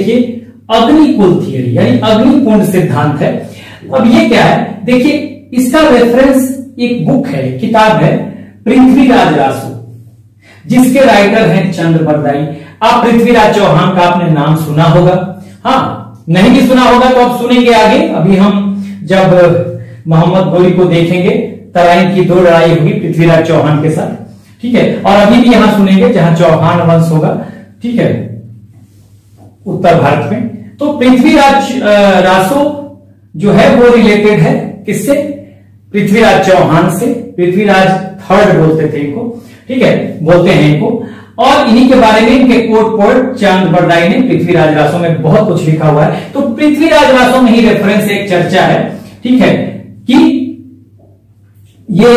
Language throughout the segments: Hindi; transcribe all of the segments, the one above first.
देखिए अग्निकुल थियरी यानी अग्निकुंड सिद्धांत है। अब ये क्या है, देखिए इसका रेफरेंस एक बुक है, किताब है पृथ्वीराज रासो, जिसके राइटर हैं चंद्र बरदाई। आप पृथ्वीराज चौहान का आपने नाम सुना होगा, हाँ नहीं भी सुना होगा तो आप सुनेंगे आगे। अभी हम जब मोहम्मद गोरी को देखेंगे, तराइन की 2 लड़ाई हुई पृथ्वीराज चौहान के साथ, ठीक है। और अभी भी यहां सुनेंगे जहां चौहान वंश होगा, ठीक है, उत्तर भारत में। तो पृथ्वीराज रासो जो है वो रिलेटेड है किससे, पृथ्वीराज चौहान से। पृथ्वीराज थर्ड बोलते थे इनको, ठीक है, बोलते हैं इनको। और इन्हीं के बारे में इनके कोट पोर्ट चंद्र बरदाई ने पृथ्वीराज रासो में बहुत कुछ लिखा हुआ है। तो पृथ्वीराज रासो में ही रेफरेंस एक चर्चा है, ठीक है, कि ये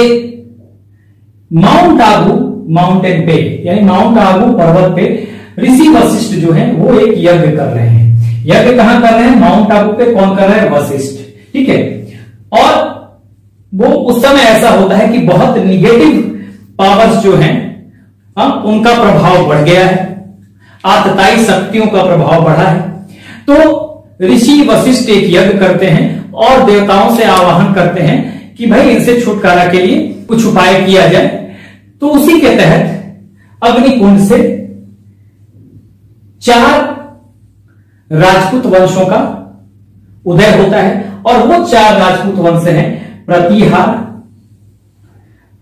माउंट आबू माउंटेन पे यानी माउंट आबू पर्वत पे ऋषि वशिष्ठ जो है वो एक यज्ञ कर रहे हैं। यज्ञ कहां कर रहे हैं, माउंट आबू पे। कौन कर रहा है, वशिष्ठ, ठीक है। और वो उस समय ऐसा होता है कि बहुत निगेटिव पावर्स जो हैं उनका प्रभाव बढ़ गया है, आतताई शक्तियों का प्रभाव बढ़ा है। तो ऋषि वशिष्ठ एक यज्ञ करते हैं और देवताओं से आवाहन करते हैं कि भाई इनसे छुटकारा के लिए कुछ उपाय किया जाए। तो उसी के तहत अग्निकुंड से 4 राजपूत वंशों का उदय होता है। और वो 4 राजपूत वंश हैं प्रतिहार,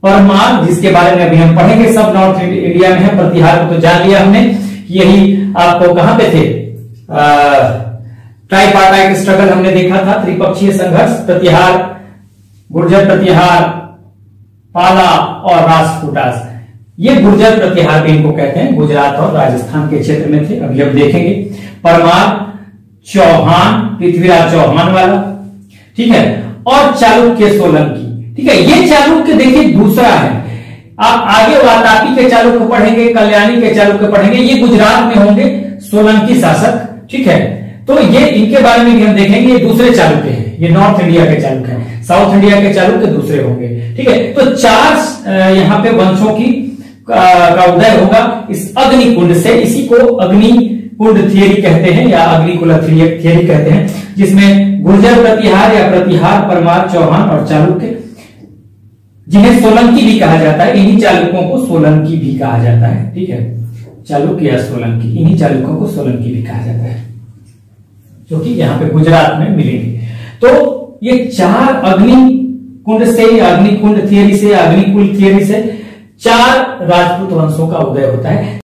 परमार, जिसके बारे में अभी हम पढ़ेंगे, सब नॉर्थ इंडिया में है। प्रतिहार को तो जान लिया हमने, यही आपको कहां पे थे, ट्राइपार्टाइट स्ट्रगल हमने देखा था, त्रिपक्षीय संघर्ष, प्रतिहार, गुर्जर प्रतिहार, पाला और राजपूतास। ये गुर्जर प्रतिहार भी इनको कहते हैं, गुजरात और राजस्थान के क्षेत्र में थे, अभी हम देखेंगे। परमार, चौहान, पृथ्वीराज चौहान वाला, ठीक है, और चालुक्य सोलंकी, ठीक है। ये चालुक्य देखिए दूसरा है, आप आगे वातापी के चालुक्य पढ़ेंगे, कल्याणी के चालुक्य पढ़ेंगे, ये गुजरात में होंगे सोलंकी शासक, ठीक है। तो ये इनके बारे में भी हम देखेंगे, ये दूसरे चालुक्य हैं, ये नॉर्थ इंडिया के चालुक्य हैं, साउथ इंडिया के चालुक्य दूसरे होंगे, ठीक है। तो 4 यहां पे वंशों की का उदय होगा इस अग्निकुंड से। इसी को अग्निकुंड थियरी कहते हैं या अग्निकुल थियरी कहते हैं, जिसमें गुर्जर प्रतिहार या प्रतिहार, परमार, चौहान और चालुक्य, जिन्हें सोलंकी भी कहा जाता है, इन्हीं चालुक्यों को सोलंकी भी कहा जाता है, ठीक है। चालुक्य या सोलंकी, इन्हीं चालुक्यों को सोलंकी भी कहा जाता है, जो कि यहां पे गुजरात में मिलेंगे। तो ये 4 अग्निकुंड से, अग्निकुंड थियरी से, अग्निकुल थियरी से 4 राजपूत वंशों का उदय होता है।